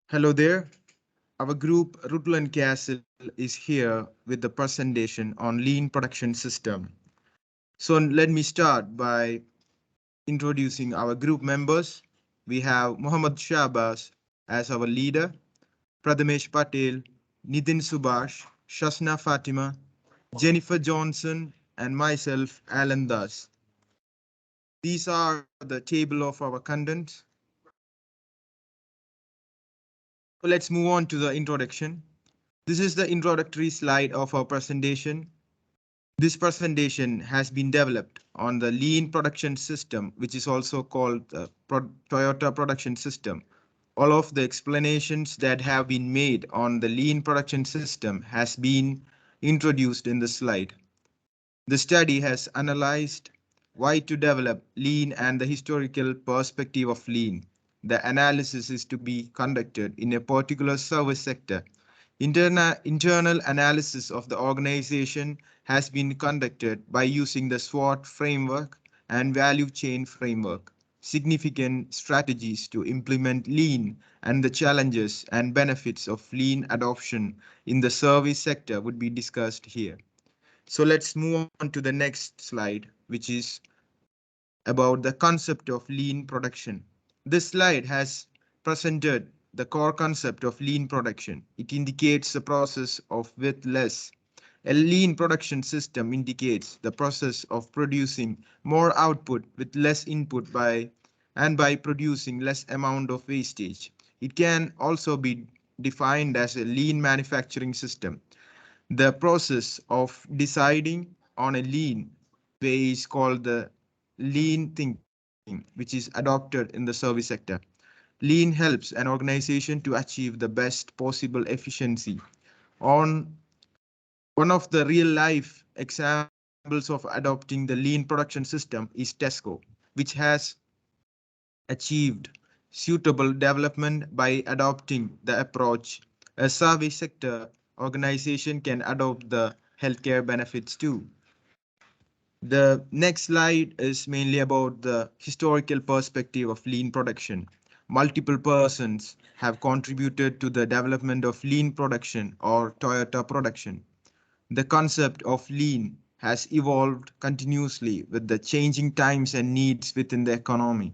Hello there. Our group Rhuddlan Castle is here with the presentation on lean production system. So let me start by introducing our group members. We have Muhammad Shabas as our leader, Prathamesh Patel, Nitin Subhash, Shasna Fatima, Jennifer Johnson, and myself, Alan Das. These are the table of our content. So let's move on to the introduction. This is the introductory slide of our presentation. This presentation has been developed on the lean production system, which is also called the Toyota production system. All of the explanations that have been made on the lean production system has been introduced in the slide. The study has analyzed why to develop lean and the historical perspective of lean. The analysis is to be conducted in a particular service sector. Internal analysis of the organization has been conducted by using the SWOT framework and value chain framework. Significant strategies to implement lean and the challenges and benefits of lean adoption in the service sector would be discussed here. So let's move on to the next slide, which is about the concept of lean production. This slide has presented the core concept of lean production. It indicates the process of with less. A lean production system indicates the process of producing more output with less input by producing less amount of wastage. It can also be defined as a lean manufacturing system. The process of deciding on a lean way is called the lean thinking, which is adopted in the service sector. Lean helps an organization to achieve the best possible efficiency. On one of the real life examples of adopting the lean production system is Tesco, which has achieved suitable development by adopting the approach. A service sector organization can adopt the healthcare benefits too. The next slide is mainly about the historical perspective of lean production. Multiple persons have contributed to the development of lean production or Toyota production. The concept of lean has evolved continuously with the changing times and needs within the economy.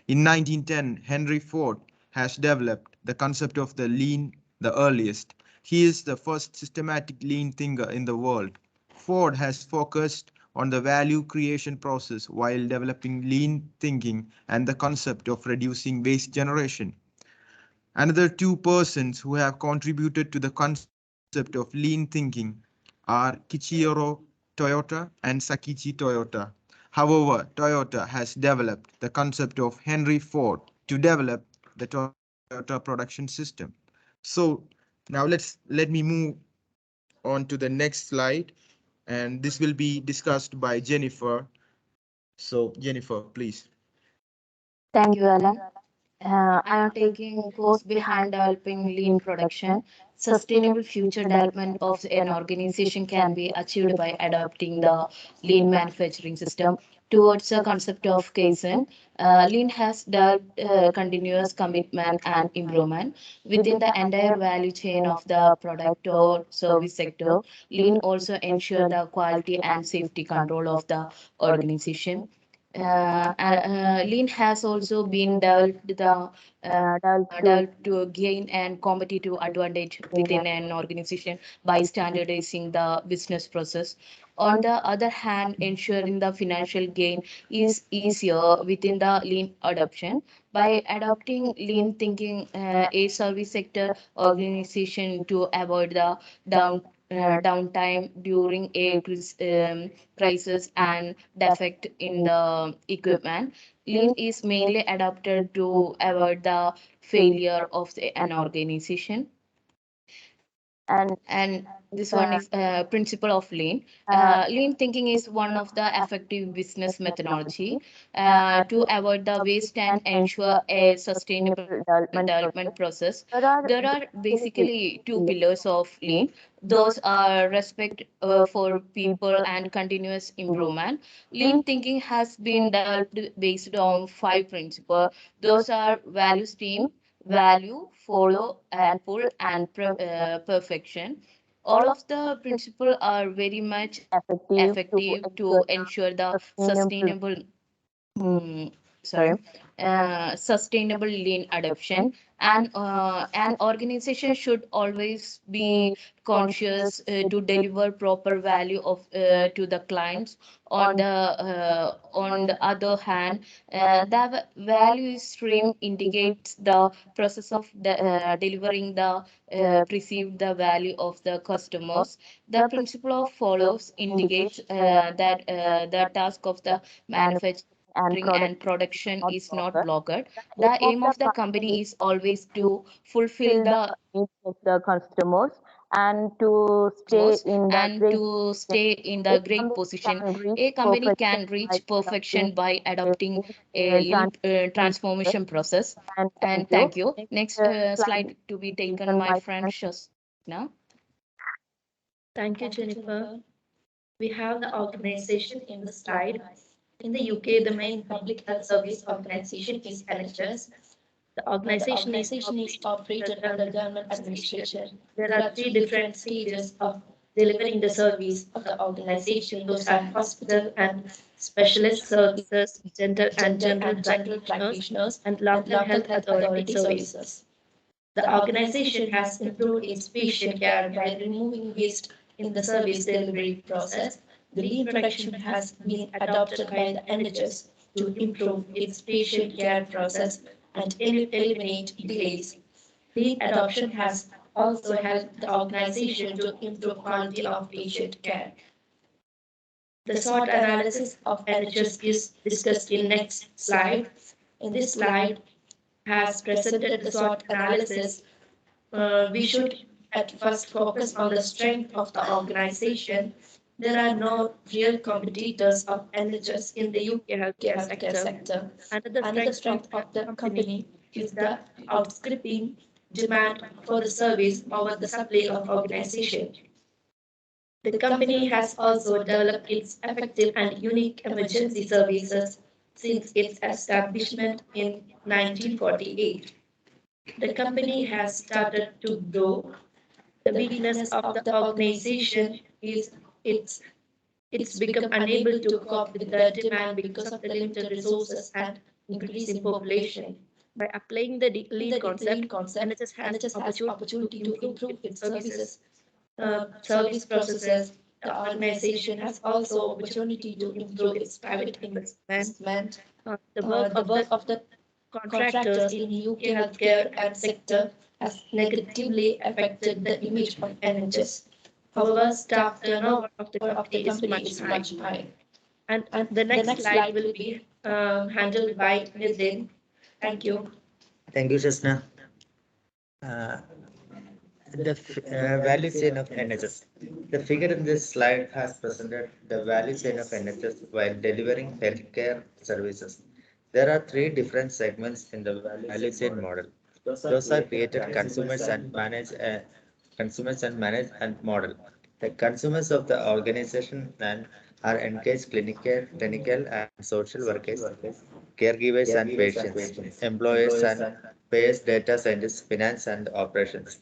In 1910, Henry Ford has developed the concept of the lean the earliest. He is the first systematic lean thinker in the world. Ford has focused on the value creation process while developing lean thinking and the concept of reducing waste generation. Another two persons who have contributed to the concept of lean thinking are Kichiro Toyota and Sakichi Toyota. However, Toyota has developed the concept of Henry Ford to develop the Toyota production system. So now let me move on to the next slide, and this will be discussed by Jennifer. So Jennifer, please. Thank you, Alan. I am taking course behind developing lean production. Sustainable future development of an organization can be achieved by adopting the lean manufacturing system towards the concept of Kaizen. Lean has developed continuous commitment and improvement within the entire value chain of the product or service sector. Lean also ensure the quality and safety control of the organization. Lean has also been developed to gain and competitive advantage within an organization by standardizing the business process. On the other hand, ensuring the financial gain is easier within the lean adoption. By adopting lean thinking, a service sector organization to avoid the downtime during a crisis and defect in the equipment. Lean is mainly adapted to avoid the failure of an organization. And this one is principle of lean. Lean thinking is one of the effective business methodology to avoid the waste and ensure a sustainable development process. There are basically two pillars of lean. Those are respect for people and continuous improvement. Lean thinking has been developed based on five principles. Those are value stream, value, follow and pull, and perfection. All of the principles are very much effective to ensure the sustainable mm, sorry sustainable lean adoption. And an organization should always be conscious to deliver proper value of to the clients. On the other hand, the value stream indicates the process of delivering the perceived the value of the customers. The principle of follows indicates that the task of the manufacturing and production is not blocked. The aim of the company is always to fulfill the customers and to stay in the great position. A company can reach perfection by adopting a lean transformation process. And thank you. Next slide to be taken, my friend Shasna. Thank you, Jennifer. We have the organization in the slide. In the UK, the main public health service organization is NHS. The organization is operated under government administration. There are three different stages of delivering the service of the organization. Those are hospital and specialist services, dental and general practitioners, and local health authority services. The organization has improved its patient care by removing waste in the service delivery process. The lean production has been adopted by the NHS to improve its patient care process and eliminate delays. Lean adoption has also helped the organization to improve quality of patient care. The SWOT analysis of NHS is discussed in next slide. In this slide has presented the SWOT analysis. We should at first focus on the strength of the organization. There are no real competitors of NHS in the UK healthcare sector. Another strength of the company is the outstripping demand for the service over the supply of organization. The company has also developed its effective and unique emergency services since its establishment in 1948. The company has started to grow. The weakness of the organization is its it's become unable to cope with the demand because of the limited resources and increase in population. By applying the lean concept, NHS has opportunity to improve its service processes. The organization has also opportunity to improve its private investment. The work of the contractors in UK healthcare and sector has negatively affected the image of NHS. However, staff turnover of the company is much high. And the next slide will be handled by Rhuddlan. Thank you. Thank you, Shasna. Uh, the value chain of NHS. The figure in this slide has presented the value chain of NHS while delivering healthcare services. There are three different segments in the value chain model. Those are created consumers and manage and model. The consumers of the organization and are engaged clinical and social workers, caregivers and patients, employers and payers, data scientists, finance and operations.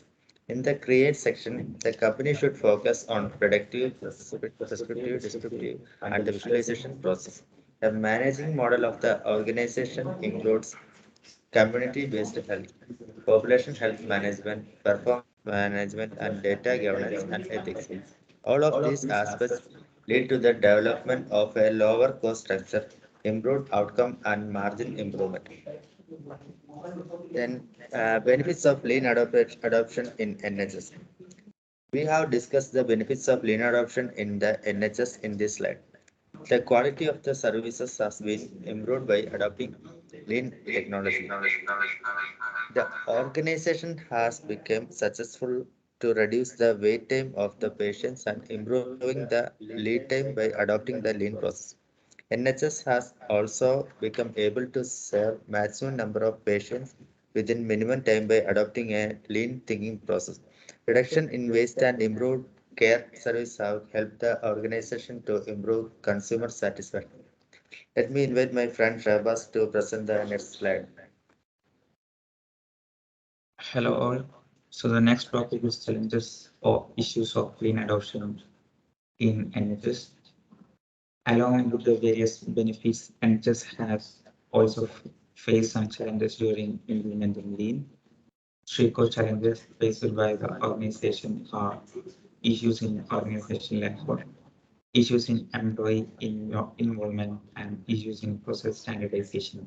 In the create section, the company should focus on predictive, descriptive, and the visualization process. The managing model of the organization includes community-based health, population health management, performance management, and data governance and ethics. All of these aspects lead to the development of a lower cost structure, improved outcome, and margin improvement. Then, benefits of adoption in NHS. We have discussed the benefits of lean adoption in the NHS in this slide. The quality of the services has been improved by adopting lean technology. The organization has become successful to reduce the wait time of the patients and improving the lead time by adopting the lean process. NHS has also become able to serve maximum number of patients within minimum time by adopting a lean thinking process. Reduction in waste and improved care service have helped the organization to improve consumer satisfaction. Let me invite my friend Shabas to present the next slide. Hello all. So the next topic is challenges or issues of clean adoption in NHS. Along with the various benefits, NHS has also faced some challenges during implementing lean. Three core challenges faced by the organization are issues in organizational effort, issues in employee involvement, and issues in process standardization.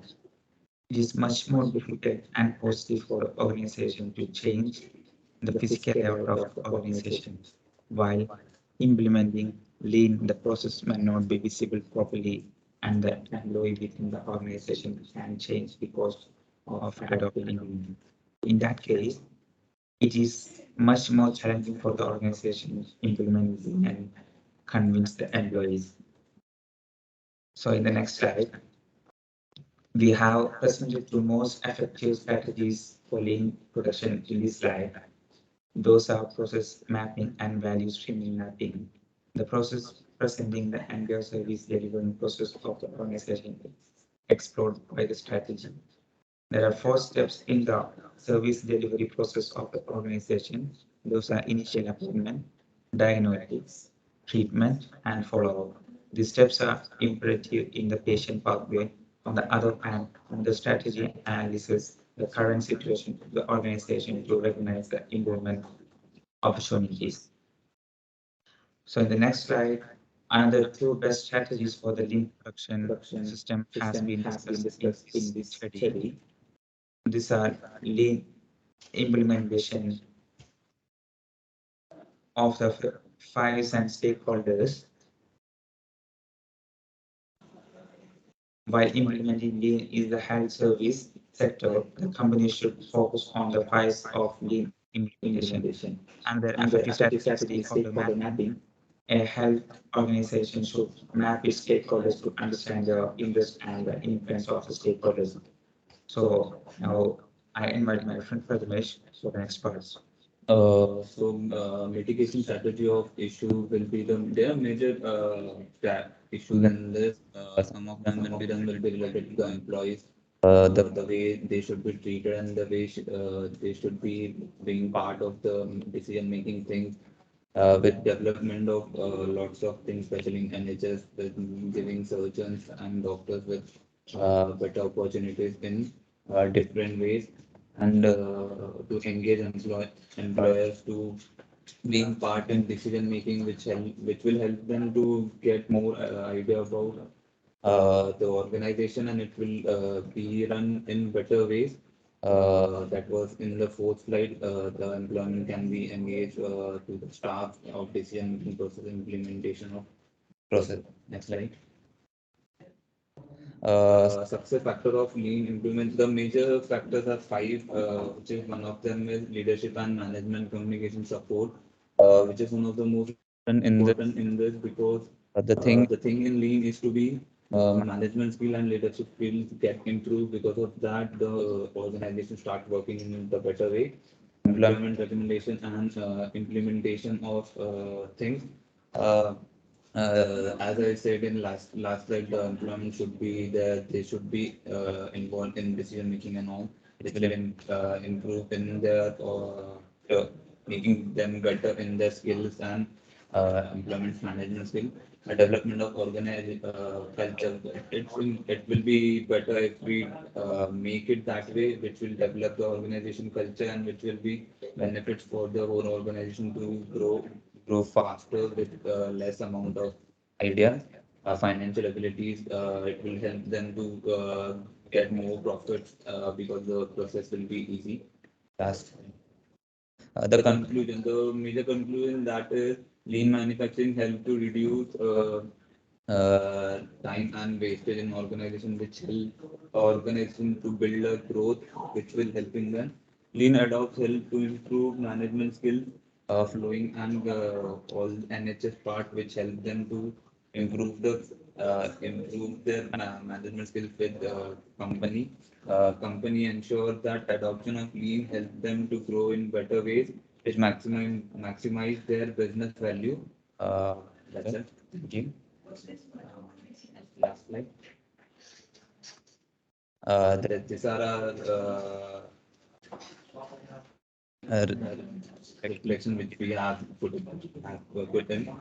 It is much more difficult and costly for the organization to change the physical layout of the organization. While implementing lean, the process may not be visible properly, and the employee within the organization can change because of adopting lean. In that case, it is much more challenging for the organization to implement lean and convince the employees. So in the next slide, we have presented the most effective strategies for lean production in this slide. Those are process mapping and value streaming mapping. The process presenting the entire service delivering process of the organization is explored by the strategy. There are four steps in the service delivery process of the organization. Those are initial appointment, diagnostics, treatment, and follow-up. These steps are imperative in the patient pathway. On the other hand, the strategy analyzes the current situation of the organization to recognize the improvement opportunities. So in the next slide, another two best strategies for the lean production system has been discussed in this study. These are lean implementation of the files and stakeholders. While implementing lean in the health service sector, the company should focus on the files of lean implementation and their effective strategy stakeholder mapping. A health organization should map its stakeholders to understand the interest and the influence of the stakeholders. So now I invite my friend Prathamesh for the next part. Mitigation strategy of issue will be there are major issues in this. Some of them will be related to the employees, the way they should be treated and the way they should be being part of the decision making things. With development of lots of things, especially in NHS, with giving surgeons and doctors with better opportunities in different ways, and to engage employers to being part in decision making, which will help them to get more idea about the organization, and it will be run in better ways. That was in the fourth slide. The employment can be engaged to the staff of decision making process, implementation of process. Next slide. Success factor of lean implement. The major factors are five, which is one of them is leadership and management communication support, which is one of the most important in this, because the thing in lean is to be management skill and leadership skills get improved. Because of that, the organization start working in the better way. Employment recommendation and implementation of things. Uh, as I said in last slide, the employment should be there. They should be involved in decision making and all, which will improve in their making them better in their skills and employment management skill. A development of organized culture. It will be better if we make it that way, which will develop the organization culture and which will be benefits for the whole organization to grow faster with less amount of ideas, financial abilities. It will help them to get more profits because the process will be easy. Fast. The major conclusion that is lean manufacturing help to reduce time and wastage in organization, which help organization to build a growth, which will help in them. Lean adopts help to improve management skills, flowing and all NHS part, which help them to improve improve their management skills with company. Company ensure that adoption of lean help them to grow in better ways, which maximize their business value. That's it. Thank you. Last slide. These are our reflection which we have put in.